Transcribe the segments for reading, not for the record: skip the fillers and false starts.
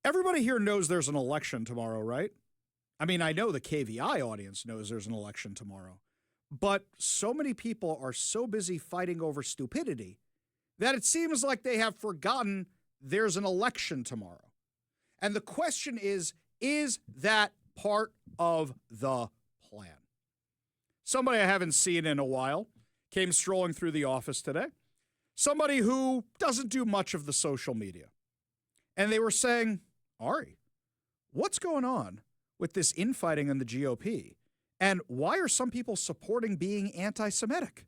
Everybody here knows there's an election tomorrow, right? I mean, I know the KVI audience knows there's an election tomorrow, but so many people are so busy fighting over stupidity that it seems like they have forgotten there's an election tomorrow. And the question is that part of the plan? Somebody I haven't seen in a while came strolling through the office today. Somebody who doesn't do much of the social media. And they were saying, Ari, what's going on with this infighting in the GOP? And why are some people supporting being anti-Semitic?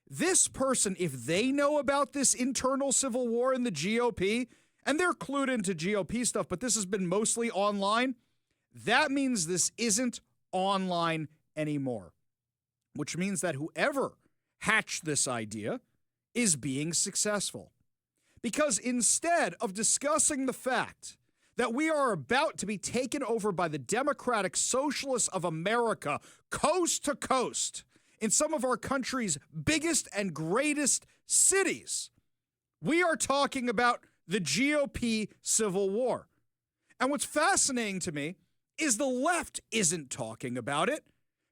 This person, if they know about this internal civil war in the GOP, and they're clued into GOP stuff, but this has been mostly online, that means this isn't online anymore, which means that whoever hatched this idea is being successful. Because instead of discussing the fact that we are about to be taken over by the Democratic Socialists of America, coast to coast, in some of our country's biggest and greatest cities, we are talking about the GOP civil war. And what's fascinating to me is the left isn't talking about it,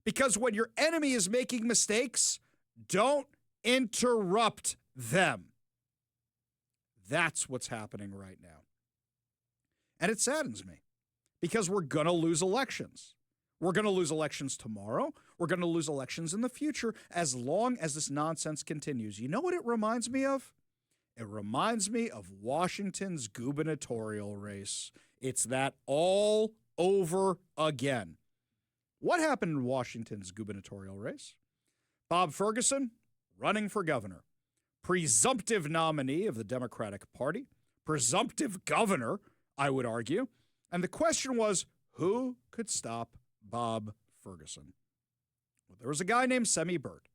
because when your enemy is making mistakes, don't interrupt them. That's what's happening right now. And it saddens me because we're going to lose elections. We're going to lose elections tomorrow. We're going to lose elections in the future as long as this nonsense continues. You know what it reminds me of? It reminds me of Washington's gubernatorial race. It's that all over again. What happened in Washington's gubernatorial race? Bob Ferguson running for governor. Presumptive nominee of the Democratic Party. Presumptive governor, I would argue. And the question was, who could stop Bob Ferguson? Well, there was a guy named Semi Bird.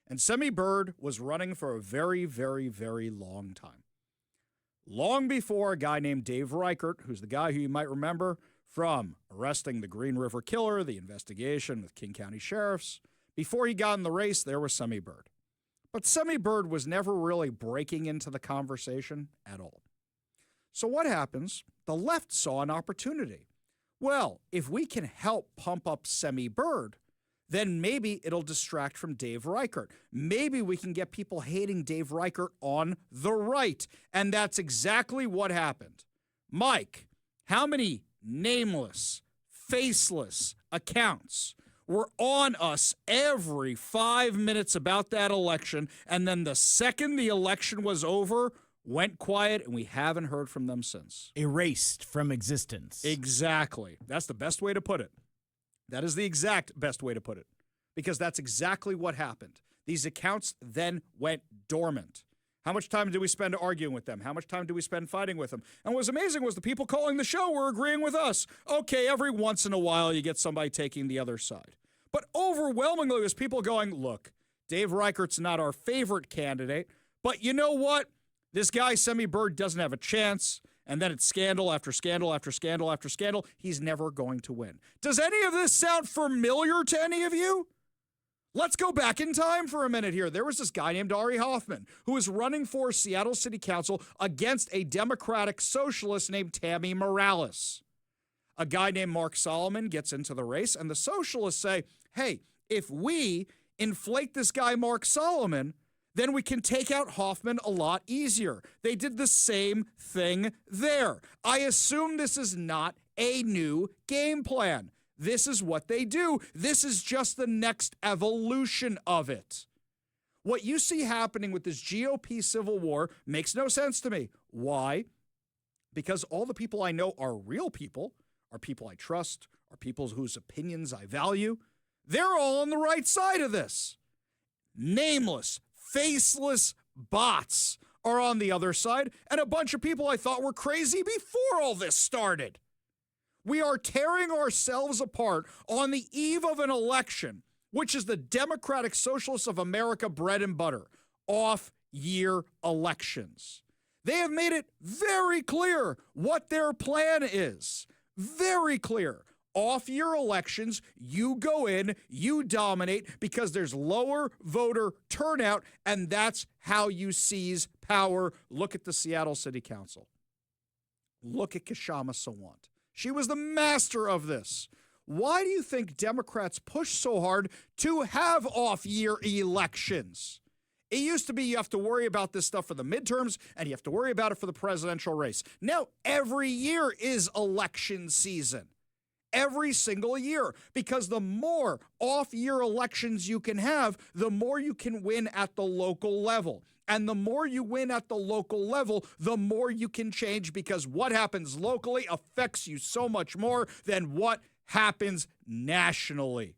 And Semi Bird was running for a very, very, very long time. Long before a guy named Dave Reichert, who's the guy who you might remember from arresting the Green River Killer, the investigation with King County sheriffs. Before he got in the race, there was Semi Bird. But Semi Bird was never really breaking into the conversation at all. So what happens? The left saw an opportunity. Well, if we can help pump up Semi Bird, then maybe it'll distract from Dave Reichert. Maybe we can get people hating Dave Reichert on the right. And that's exactly what happened. Mike, how many nameless, faceless accounts were on us every 5 minutes about that election, and then the second the election was over, went quiet, and we haven't heard from them since? Erased from existence. Exactly. That's the best way to put it. That is the exact best way to put it, because that's exactly what happened. These accounts then went dormant. How much time did we spend arguing with them? How much time did we spend fighting with them? And what was amazing was the people calling the show were agreeing with us. Okay, every once in a while you get somebody taking the other side. But overwhelmingly it was people going, look, Dave Reichert's not our favorite candidate, but you know what? This guy, Semi Bird, doesn't have a chance. And then it's scandal after scandal after scandal after scandal. He's never going to win. Does any of this sound familiar to any of you? Let's go back in time for a minute here. There was this guy named Ari Hoffman who was running for Seattle City Council against a Democratic Socialist named Tammy Morales. A guy named Mark Solomon gets into the race, and the socialists say, hey, if we inflate this guy Mark Solomon, then we can take out Hoffman a lot easier. They did the same thing there. I assume this is not a new game plan. This is what they do. This is just the next evolution of it. What you see happening with this GOP civil war makes no sense to me. Why? Because all the people I know are real people, are people I trust, are people whose opinions I value. They're all on the right side of this. Nameless, faceless bots are on the other side, and a bunch of people I thought were crazy before all this started. We are tearing ourselves apart on the eve of an election, which is the Democratic Socialists of America bread and butter, off-year elections. They have made it very clear what their plan is. Very clear. Off-year elections, you go in, you dominate because there's lower voter turnout, and that's how you seize power. Look at the Seattle City Council. Look at Kshama Sawant. She was the master of this. Why do you think Democrats push so hard to have off-year elections? It used to be you have to worry about this stuff for the midterms, and you have to worry about it for the presidential race. Now, every year is election season. Every single year. Because the more off-year elections you can have, the more you can win at the local level. And the more you win at the local level, the more you can change, because what happens locally affects you so much more than what happens nationally.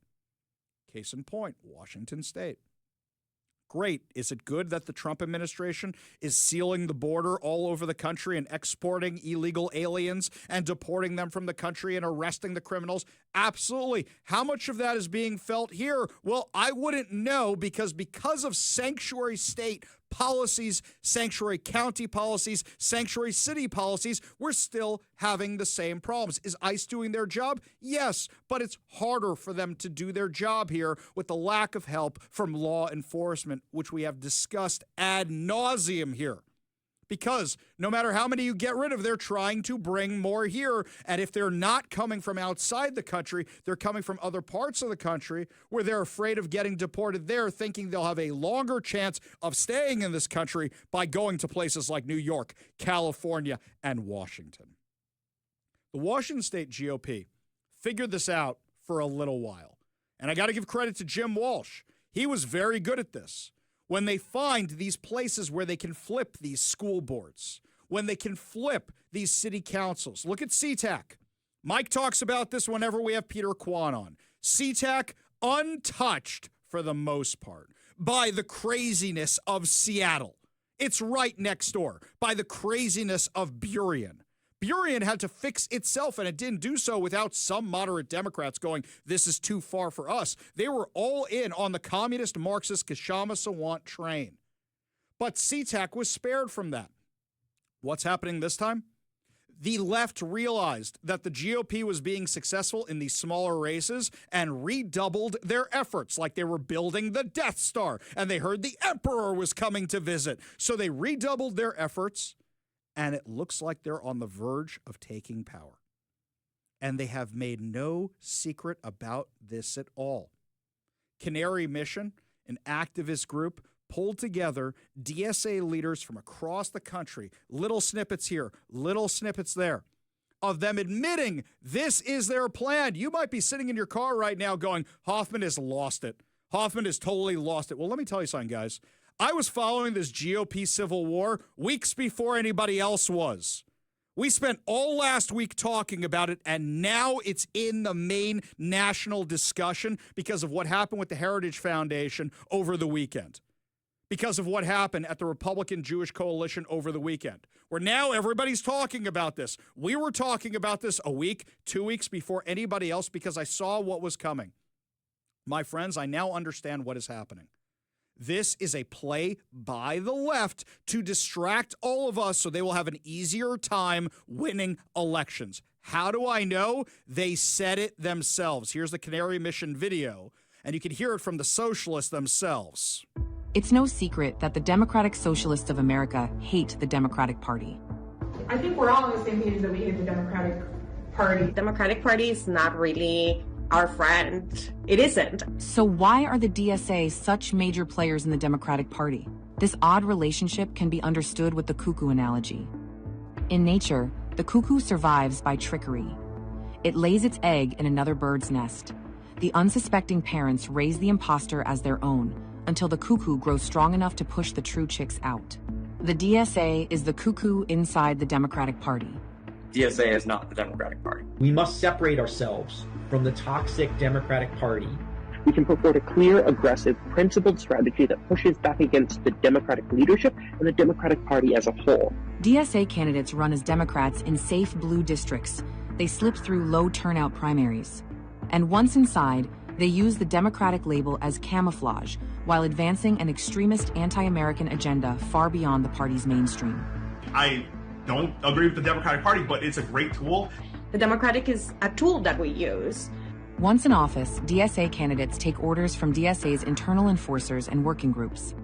Case in point, Washington State. Great. Is it good that the Trump administration is sealing the border all over the country and exporting illegal aliens and deporting them from the country and arresting the criminals? Absolutely. How much of that is being felt here? Well, I wouldn't know, because of sanctuary state policies, sanctuary county policies, sanctuary city policies, we're still having the same problems. Is ICE doing their job? Yes, but it's harder for them to do their job here with the lack of help from law enforcement, which we have discussed ad nauseum here. Because no matter how many you get rid of, they're trying to bring more here. And if they're not coming from outside the country, they're coming from other parts of the country where they're afraid of getting deported there, thinking they'll have a longer chance of staying in this country by going to places like New York, California, and Washington. The Washington State GOP figured this out for a little while. And I got to give credit to Jim Walsh. He was very good at this. When they find these places where they can flip these school boards, when they can flip these city councils. Look at SeaTac. Mike talks about this whenever we have Peter Kwan on. SeaTac untouched, for the most part, by the craziness of Seattle. It's right next door. By the craziness of Burien. Burien had to fix itself, and it didn't do so without some moderate Democrats going, this is too far for us. They were all in on the communist Marxist Kshama Sawant train. But SeaTac was spared from that. What's happening this time? The left realized that the GOP was being successful in these smaller races and redoubled their efforts, like they were building the Death Star, and they heard the Emperor was coming to visit. So they redoubled their efforts, and it looks like they're on the verge of taking power. And they have made no secret about this at all. Canary Mission, an activist group, pulled together DSA leaders from across the country, little snippets here, little snippets there, of them admitting this is their plan. You might be sitting in your car right now going, Hoffman has lost it. Hoffman has totally lost it. Well, let me tell you something, guys. I was following this GOP civil war weeks before anybody else was. We spent all last week talking about it, and now it's in the main national discussion because of what happened with the Heritage Foundation over the weekend. Because of what happened at the Republican Jewish Coalition over the weekend, where now everybody's talking about this. We were talking about this a week, 2 weeks before anybody else because I saw what was coming. My friends, I now understand what is happening. This is a play by the left to distract all of us so they will have an easier time winning elections. How do I know? They said it themselves. Here's the Canary Mission video, and you can hear it from the socialists themselves. It's no secret that the Democratic Socialists of America hate the Democratic Party. I think we're all on the same page that we hate the Democratic Party. The Democratic Party is not really our friend. It isn't. So why are the DSA such major players in the Democratic Party? This odd relationship can be understood with the cuckoo analogy. In nature, the cuckoo survives by trickery. It lays its egg in another bird's nest. The unsuspecting parents raise the imposter as their own until the cuckoo grows strong enough to push the true chicks out. The DSA is the cuckoo inside the Democratic Party. DSA is not the Democratic Party. We must separate ourselves from the toxic Democratic Party. We can put forward a clear, aggressive, principled strategy that pushes back against the Democratic leadership and the Democratic Party as a whole. DSA candidates run as Democrats in safe blue districts. They slip through low turnout primaries. And once inside, they use the Democratic label as camouflage while advancing an extremist anti-American agenda far beyond the party's mainstream. I don't agree with the Democratic Party, but it's a great tool. The Democratic is a tool that we use. Once in office, DSA candidates take orders from DSA's internal enforcers and working groups.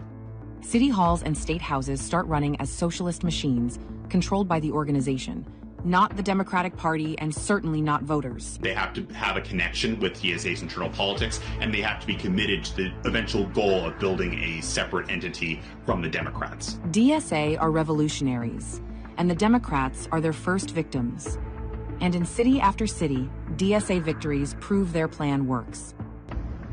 City halls and state houses start running as socialist machines controlled by the organization, not the Democratic Party, and certainly not voters. They have to have a connection with DSA's internal politics, and they have to be committed to the eventual goal of building a separate entity from the Democrats. DSA are revolutionaries, and the Democrats are their first victims. And in city after city, DSA victories prove their plan works.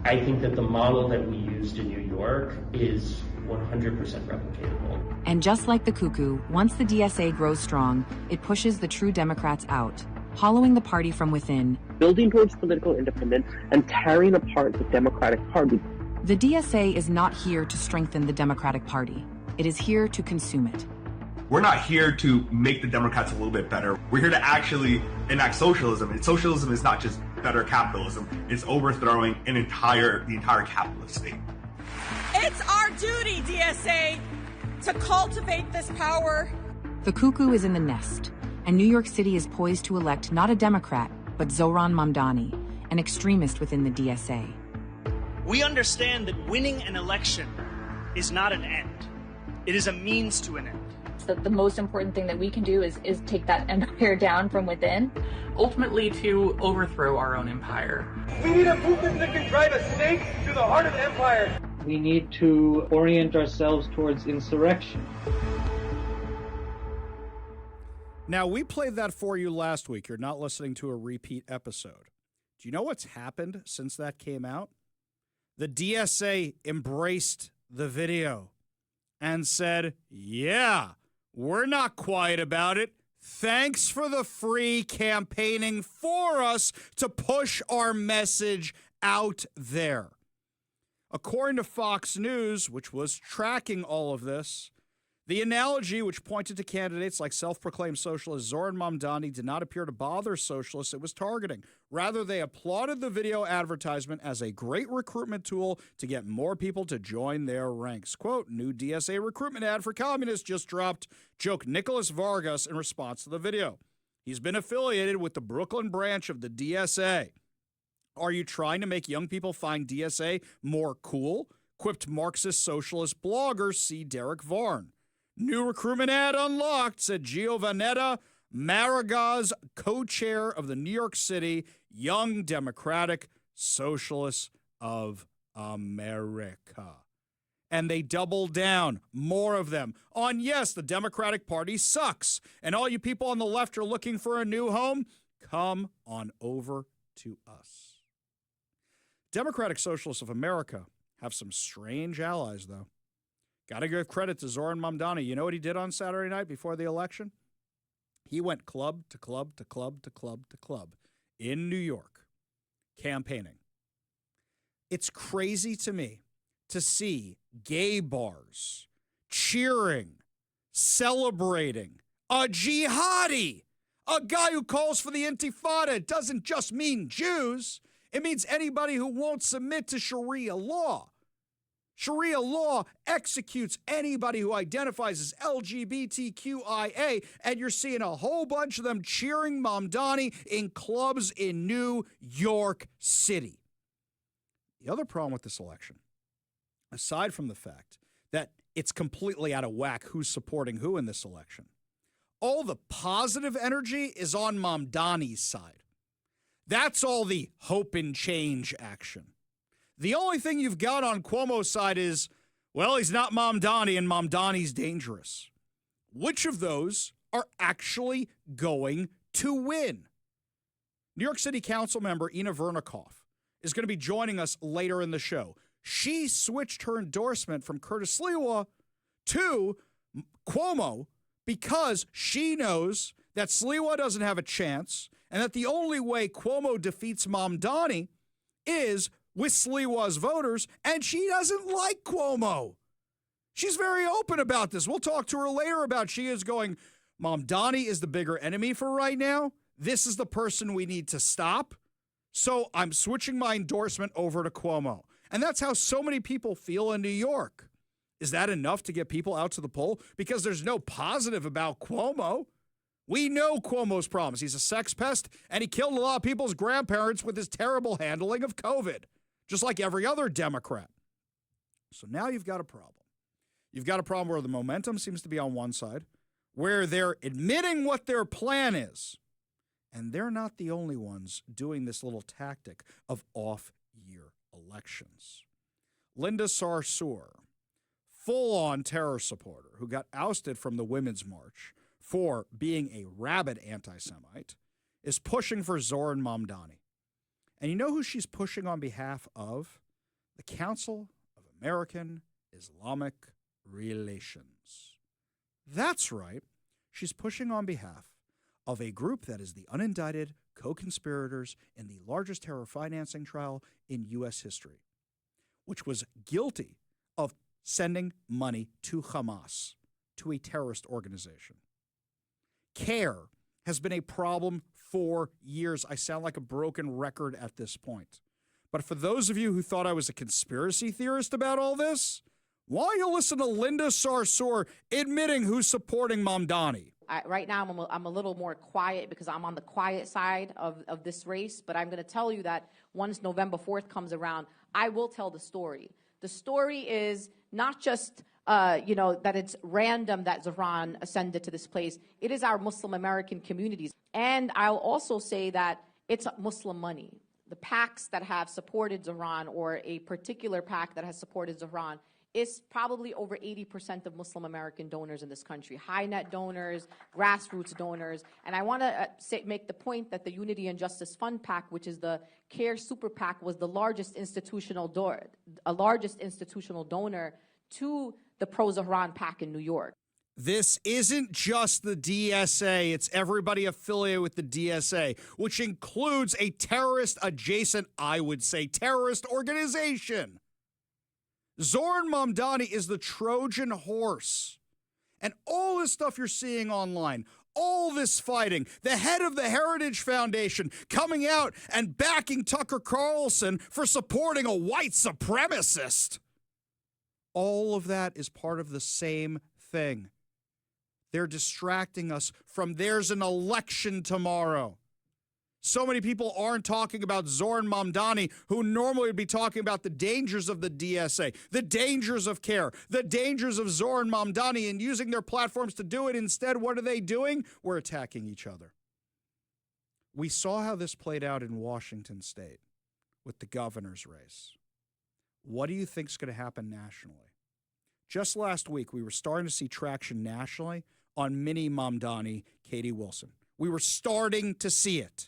I think that the model that we used in New York is 100% replicatable. And just like the cuckoo, once the DSA grows strong, it pushes the true Democrats out, hollowing the party from within, building towards political independence, and tearing apart the Democratic Party. The DSA is not here to strengthen the Democratic Party. It is here to consume it. We're not here to make the Democrats a little bit better. We're here to actually enact socialism. And socialism is not just better capitalism. It's overthrowing the entire capitalist state. It's our duty, DSA, to cultivate this power. The cuckoo is in the nest, and New York City is poised to elect not a Democrat, but Zohran Mamdani, an extremist within the DSA. We understand that winning an election is not an end. It is a means to an end. The most important thing that we can do is take that empire down from within. Ultimately to overthrow our own empire. We need a movement that can drive a stake through the heart of the empire. We need to orient ourselves towards insurrection. Now, we played that for you last week. You're not listening to a repeat episode. Do you know what's happened since that came out? The DSA embraced the video and said, yeah, we're not quiet about it. Thanks for the free campaigning for us to push our message out there. According to Fox News, which was tracking all of this, the analogy which pointed to candidates like self-proclaimed socialist Zohran Mamdani did not appear to bother socialists it was targeting. Rather, they applauded the video advertisement as a great recruitment tool to get more people to join their ranks. Quote, new DSA recruitment ad for communists just dropped, joked Nicholas Vargas in response to the video. He's been affiliated with the Brooklyn branch of the DSA. Are you trying to make young people find DSA more cool? Quipped Marxist socialist blogger C. Derek Varn. New recruitment ad unlocked, said Giovannetta Maragaz, co-chair of the New York City Young Democratic Socialists of America. And they doubled down, more of them, on yes, the Democratic Party sucks. And all you people on the left are looking for a new home? Come on over to us. Democratic Socialists of America have some strange allies, though. Got to give credit to Zohran Mamdani. You know what he did on Saturday night before the election? He went club to club to club to club to club in New York, campaigning. It's crazy to me to see gay bars cheering, celebrating a jihadi, a guy who calls for the intifada. It doesn't just mean Jews. It means anybody who won't submit to Sharia law. Sharia law executes anybody who identifies as LGBTQIA, and you're seeing a whole bunch of them cheering Mamdani in clubs in New York City. The other problem with this election, aside from the fact that it's completely out of whack who's supporting who in this election, all the positive energy is on Mamdani's side. That's all the hope and change action. The only thing you've got on Cuomo's side is, well, he's not Mamdani and Mamdani's dangerous. Which of those are actually going to win? New York City Council member Ina Vernikoff is going to be joining us later in the show. She switched her endorsement from Curtis Sliwa to Cuomo because she knows that Sliwa doesn't have a chance and that the only way Cuomo defeats Mamdani is with Sliwa's voters, and she doesn't like Cuomo. She's very open about this. We'll talk to her later about she is going, Mamdani is the bigger enemy for right now. This is the person we need to stop. So I'm switching my endorsement over to Cuomo. And that's how so many people feel in New York. Is that enough to get people out to the poll? Because there's no positive about Cuomo. We know Cuomo's problems. He's a sex pest, and he killed a lot of people's grandparents with his terrible handling of COVID, just like every other Democrat. So now you've got a problem. You've got a problem where the momentum seems to be on one side, where they're admitting what their plan is. And they're not the only ones doing this little tactic of off-year elections. Linda Sarsour, full-on terror supporter who got ousted from the Women's March for being a rabid anti-Semite, is pushing for Zoran Mamdani. And you know who she's pushing on behalf of? The Council of American Islamic Relations. That's right. She's pushing on behalf of a group that is the unindicted co-conspirators in the largest terror financing trial in U.S. history, which was guilty of sending money to Hamas, to a terrorist organization. CARE has been a problem for years. I sound like a broken record at this point. But for those of you who thought I was a conspiracy theorist about all this, why don't you listen to Linda Sarsour admitting who's supporting Mamdani? Right now, I'm a little more quiet because I'm on the quiet side of this race. But I'm going to tell you that once November 4th comes around, I will tell the story. The story is not just, that it's random that Zoran ascended to this place. It is our Muslim American communities. And I'll also say that it's Muslim money. The PACs that have supported Zoran, or a particular PAC that has supported Zoran, is probably over 80% of Muslim American donors in this country, high net donors, grassroots donors. And I want to make the point that the Unity and Justice Fund PAC, which is the CARE Super PAC, was the largest institutional donor to the pro-Zoran PAC in New York. This isn't just the DSA, it's everybody affiliated with the DSA, which includes a terrorist adjacent, I would say, terrorist organization. Zoran Mamdani is the Trojan horse. And all this stuff you're seeing online, all this fighting, the head of the Heritage Foundation coming out and backing Tucker Carlson for supporting a white supremacist. All of that is part of the same thing. They're distracting us from there's an election tomorrow. So many people aren't talking about Zoran Mamdani, who normally would be talking about the dangers of the DSA, the dangers of CARE, the dangers of Zoran Mamdani, and using their platforms to do it. Instead, what are they doing? We're attacking each other. We saw how this played out in Washington State with the governor's race. What do you think is going to happen nationally? Just last week, we were starting to see traction nationally on mini Mamdani, Katie Wilson. We were starting to see it.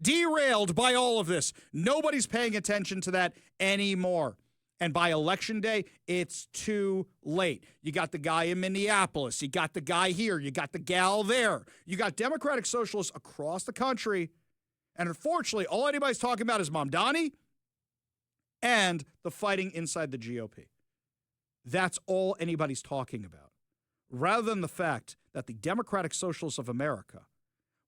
Derailed by all of this. Nobody's paying attention to that anymore. And by election day, it's too late. You got the guy in Minneapolis. You got the guy here. You got the gal there. You got Democratic Socialists across the country. And unfortunately, all anybody's talking about is Mamdani and the fighting inside the GOP. That's all anybody's talking about. Rather than the fact that the Democratic Socialists of America,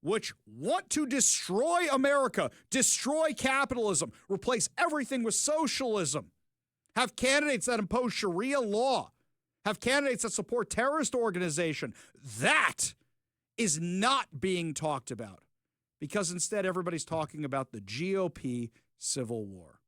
which want to destroy America, destroy capitalism, replace everything with socialism, have candidates that impose Sharia law, have candidates that support terrorist organization, that is not being talked about. Because instead everybody's talking about the GOP civil war.